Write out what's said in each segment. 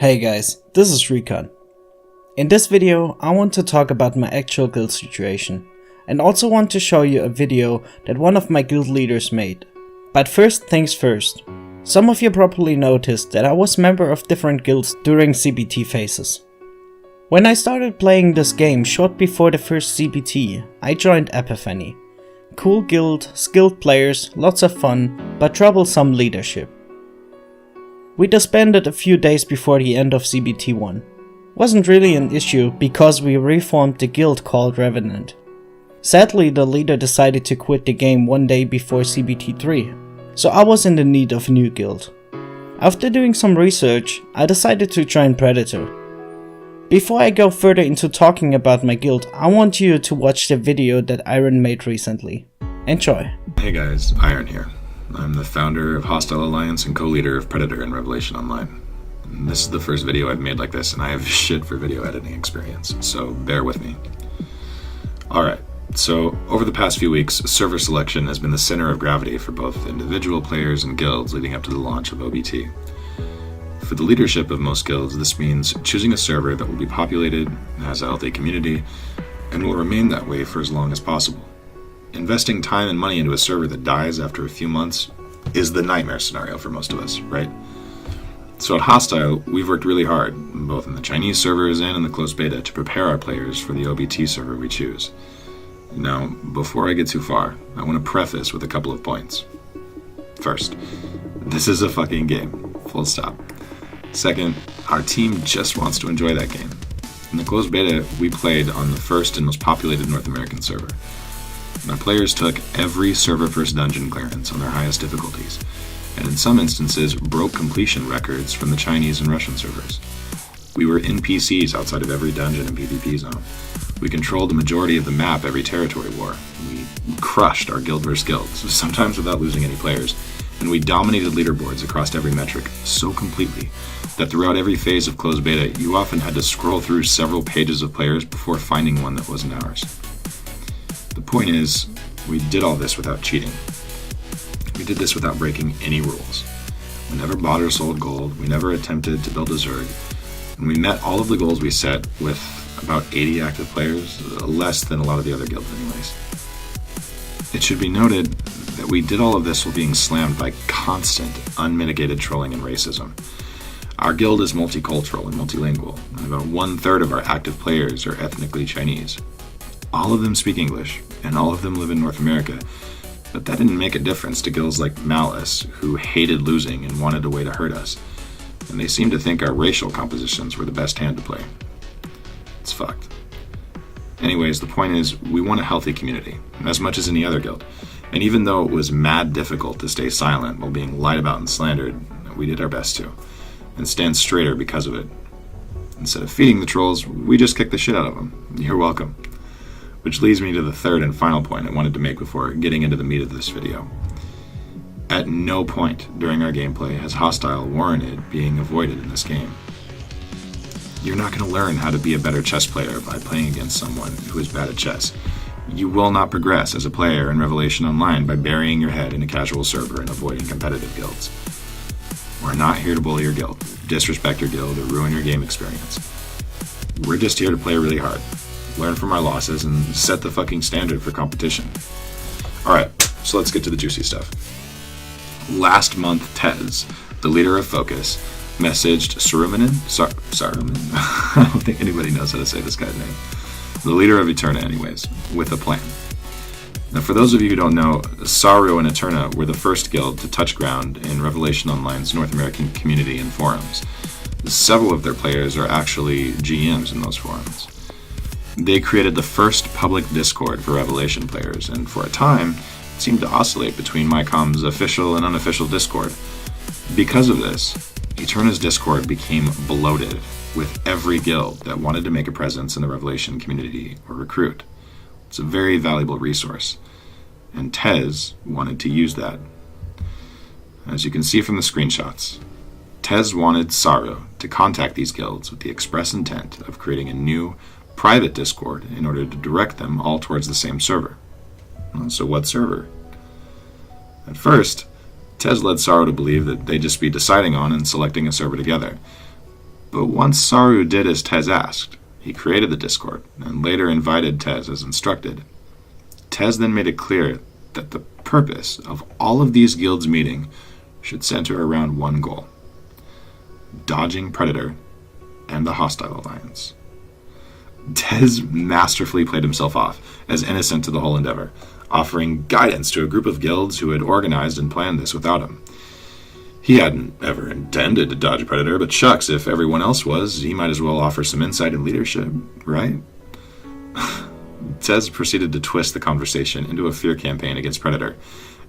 Hey guys, this is Recon. In this video I want to talk about my actual guild situation and also want to show you a video that one of my guild leaders made. But first things first, some of you probably noticed that I was member of different guilds during CBT phases. When I started playing this game short before the first CBT, I joined Epiphany. Cool guild, skilled players, lots of fun, but troublesome leadership. We disbanded a few days before the end of CBT 1. Wasn't really an issue because we reformed the guild called Revenant. Sadly, the leader decided to quit the game one day before CBT 3, so I was in the need of a new guild. After doing some research, I decided to join Predator. Before I go further into talking about my guild, I want you to watch the video that Iron made recently. Enjoy! Hey guys, Iron here. I'm the founder of Hostile Alliance and co-leader of Predator in Revelation Online. This is the first video I've made like this, and I have shit for video editing experience, so bear with me. Alright, so over the past few weeks, server selection has been the center of gravity for both individual players and guilds leading up to the launch of OBT. For the leadership of most guilds, this means choosing a server that will be populated, has a healthy community, and will remain that way for as long as possible. Investing time and money into a server that dies after a few months is the nightmare scenario for most of us, right? So at Hostile, we've worked really hard, both in the Chinese servers and in the closed beta, to prepare our players for the OBT server we choose. Now, before I get too far, I want to preface with a couple of points. First, this is a fucking game, full stop. Second, our team just wants to enjoy that game. In the closed beta, we played on the first and most populated North American server. Our players took every server first dungeon clearance on their highest difficulties, and in some instances broke completion records from the Chinese and Russian servers. We were NPCs outside of every dungeon and PvP zone. We controlled the majority of the map every territory war. We crushed our guild versus guilds, sometimes without losing any players, and we dominated leaderboards across every metric so completely that throughout every phase of closed beta, you often had to scroll through several pages of players before finding one that wasn't ours. The point is, we did all this without cheating. We did this without breaking any rules. We never bought or sold gold, we never attempted to build a Zerg, and we met all of the goals we set with about 80 active players, less than a lot of the other guilds anyways. It should be noted that we did all of this while being slammed by constant, unmitigated trolling and racism. Our guild is multicultural and multilingual, and about 1/3 of our active players are ethnically Chinese. All of them speak English, and all of them live in North America, but that didn't make a difference to guilds like Malice, who hated losing and wanted a way to hurt us, and they seemed to think our racial compositions were the best hand to play. It's fucked. Anyways, the point is, we want a healthy community, as much as any other guild, and even though it was mad difficult to stay silent while being lied about and slandered, we did our best to, and stand straighter because of it. Instead of feeding the trolls, we just kicked the shit out of them. You're welcome. Which leads me to the third and final point I wanted to make before getting into the meat of this video. At no point during our gameplay has Hostile warranted being avoided in this game. You're not going to learn how to be a better chess player by playing against someone who is bad at chess. You will not progress as a player in Revelation Online by burying your head in a casual server and avoiding competitive guilds. We're not here to bully your guild, disrespect your guild, or ruin your game experience. We're just here to play really hard, learn from our losses, and set the fucking standard for competition. Alright, so let's get to the juicy stuff. Last month, Tez, the leader of Focus, messaged Sarumanin? I don't think anybody knows how to say this guy's name. The leader of Eterna, anyways, with a plan. Now, for those of you who don't know, Saru and Eterna were the first guild to touch ground in Revelation Online's North American community and forums. Several of their players are actually GMs in those forums. They created the first public Discord for Revelation players, and for a time, it seemed to oscillate between MyCom's official and unofficial Discord. Because of this, Eterna's Discord became bloated with every guild that wanted to make a presence in the Revelation community or recruit. It's a very valuable resource, and Tez wanted to use that. As you can see from the screenshots, Tez wanted Saru to contact these guilds with the express intent of creating a new private Discord in order to direct them all towards the same server. So what server? At first, Tez led Saru to believe that they'd just be deciding on and selecting a server together. But once Saru did as Tez asked, he created the Discord and later invited Tez as instructed. Tez then made it clear that the purpose of all of these guilds meeting should center around one goal: dodging Predator and the hostile alliance. Tez masterfully played himself off as innocent to the whole endeavor, offering guidance to a group of guilds who had organized and planned this without him. He hadn't ever intended to dodge Predator, but shucks, if everyone else was, he might as well offer some insight and leadership, right? Tez proceeded to twist the conversation into a fear campaign against Predator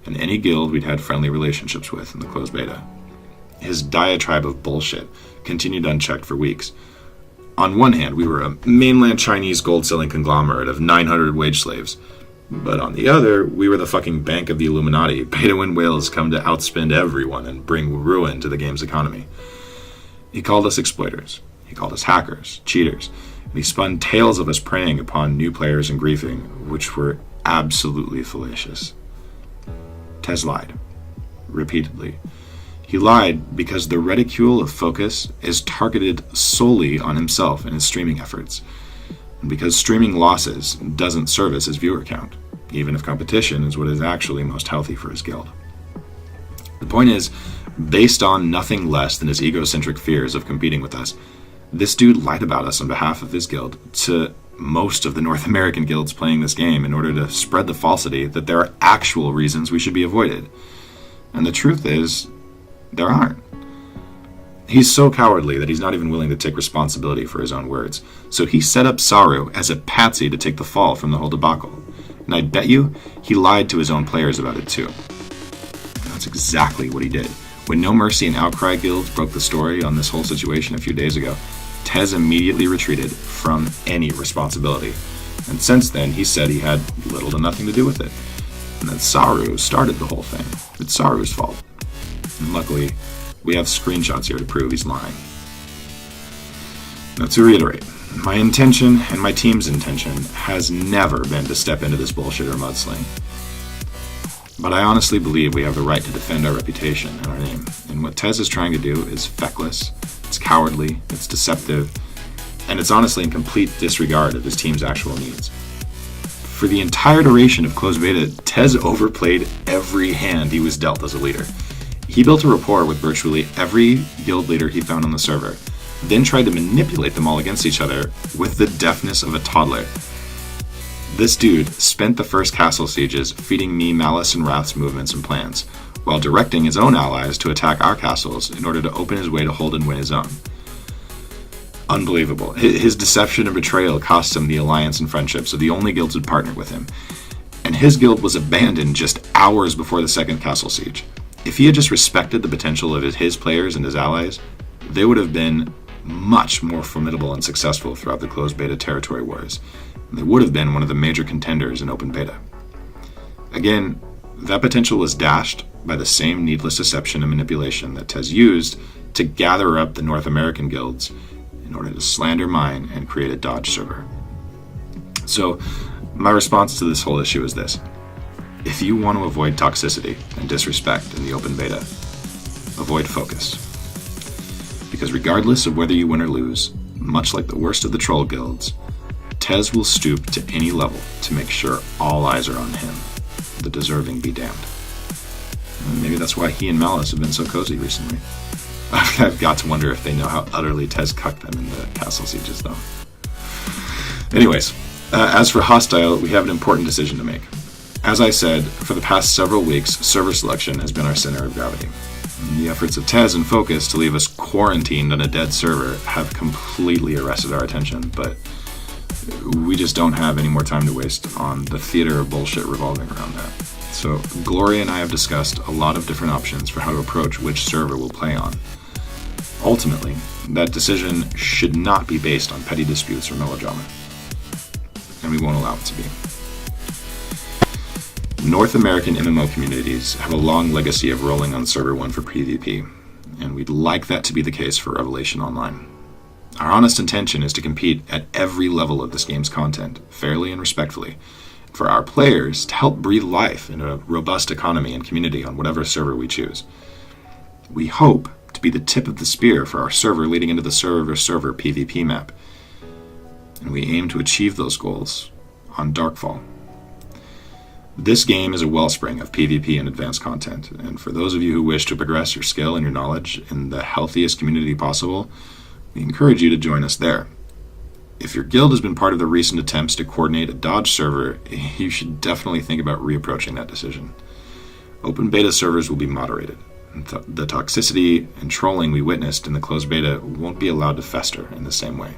and any guild we'd had friendly relationships with in the closed beta. His diatribe of bullshit continued unchecked for weeks. On one hand, we were a mainland Chinese gold-selling conglomerate of 900 wage slaves. But on the other, we were the fucking bank of the Illuminati. Pay-to-win whales come to outspend everyone and bring ruin to the game's economy. He called us exploiters. He called us hackers, cheaters. And he spun tales of us preying upon new players and griefing, which were absolutely fallacious. Tez lied. Repeatedly. He lied because the ridicule of Focus is targeted solely on himself and his streaming efforts, and because streaming losses doesn't service his viewer count, even if competition is what is actually most healthy for his guild. The point is, based on nothing less than his egocentric fears of competing with us, this dude lied about us on behalf of his guild to most of the North American guilds playing this game in order to spread the falsity that there are actual reasons we should be avoided. And the truth is, there aren't. He's so cowardly that he's not even willing to take responsibility for his own words. So he set up Saru as a patsy to take the fall from the whole debacle. And I bet you he lied to his own players about it too. And that's exactly what he did. When No Mercy and Outcry guilds broke the story on this whole situation a few days ago, Tez immediately retreated from any responsibility. And since then, he said he had little to nothing to do with it. And that Saru started the whole thing. It's Saru's fault. And luckily, we have screenshots here to prove he's lying. Now, to reiterate, my intention and my team's intention has never been to step into this bullshit or mudsling. But I honestly believe we have the right to defend our reputation and our name. And what Tez is trying to do is feckless, it's cowardly, it's deceptive, and it's honestly in complete disregard of his team's actual needs. For the entire duration of closed beta, Tez overplayed every hand he was dealt as a leader. He built a rapport with virtually every guild leader he found on the server, then tried to manipulate them all against each other with the deftness of a toddler. This dude spent the first castle sieges feeding me Malice and Wrath's movements and plans, while directing his own allies to attack our castles in order to open his way to hold and win his own. Unbelievable. His deception and betrayal cost him the alliance and friendships of the only guilds who'd partnered with him, and his guild was abandoned just hours before the second castle siege. If he had just respected the potential of his players and his allies, they would have been much more formidable and successful throughout the closed beta territory wars, and they would have been one of the major contenders in open beta. Again, that potential was dashed by the same needless deception and manipulation that Tez used to gather up the North American guilds in order to slander mine and create a dodge server. So, my response to this whole issue is this. If you want to avoid toxicity and disrespect in the open beta, avoid Focus. Because regardless of whether you win or lose, much like the worst of the troll guilds, Tez will stoop to any level to make sure all eyes are on him, the deserving be damned. And maybe that's why he and Malice have been so cozy recently. I've got to wonder if they know how utterly Tez cucked them in the castle sieges though. Anyways, as for Hostile, we have an important decision to make. As I said, for the past several weeks, server selection has been our center of gravity. And the efforts of Tez and Focus to leave us quarantined on a dead server have completely arrested our attention, but we just don't have any more time to waste on the theater of bullshit revolving around that. So Gloria and I have discussed a lot of different options for how to approach which server we'll play on. Ultimately, that decision should not be based on petty disputes or melodrama, and we won't allow it to be. North American MMO communities have a long legacy of rolling on server 1 for PvP, and we'd like that to be the case for Revelation Online. Our honest intention is to compete at every level of this game's content, fairly and respectfully, for our players to help breathe life in a robust economy and community on whatever server we choose. We hope to be the tip of the spear for our server leading into the server-server PvP map. And we aim to achieve those goals on Darkfall. This game is a wellspring of PvP and advanced content, and for those of you who wish to progress your skill and your knowledge in the healthiest community possible, we encourage you to join us there. If your guild has been part of the recent attempts to coordinate a Dodge server, you should definitely think about reapproaching that decision. Open beta servers will be moderated. The toxicity and trolling we witnessed in the closed beta won't be allowed to fester in the same way.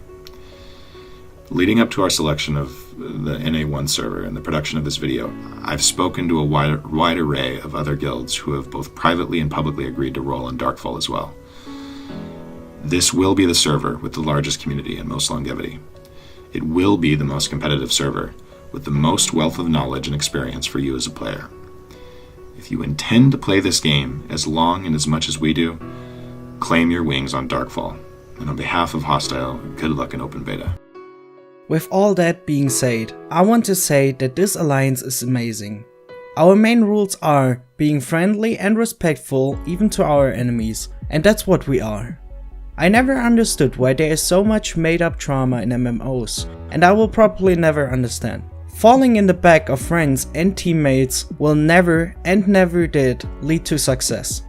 Leading up to our selection of the NA1 server and the production of this video, I've spoken to a wide array of other guilds who have both privately and publicly agreed to roll on Darkfall as well. This will be the server with the largest community and most longevity. It will be the most competitive server with the most wealth of knowledge and experience for you as a player. If you intend to play this game as long and as much as we do, claim your wings on Darkfall. And on behalf of Hostile, good luck in open beta. With all that being said, I want to say that this alliance is amazing. Our main rules are being friendly and respectful even to our enemies, and that's what we are. I never understood why there is so much made up drama in MMOs, and I will probably never understand. Falling in the back of friends and teammates will never and never did lead to success.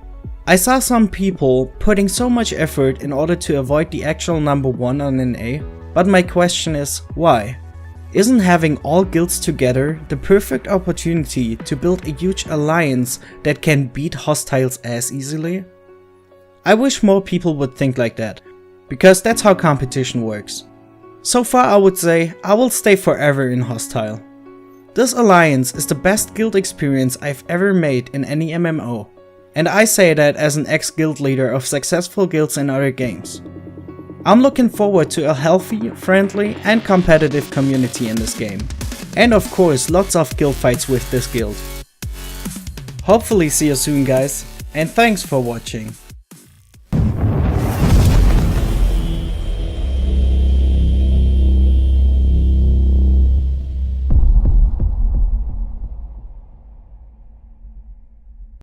I saw some people putting so much effort in order to avoid the actual number 1 on NA, but my question is, why? Isn't having all guilds together the perfect opportunity to build a huge alliance that can beat Hostiles as easily? I wish more people would think like that, because that's how competition works. So far I would say I will stay forever in Hostile. This alliance is the best guild experience I've ever made in any MMO, and I say that as an ex-guild leader of successful guilds in other games. I'm looking forward to a healthy, friendly and competitive community in this game. And of course lots of guild fights with this guild. Hopefully see you soon guys, and thanks for watching.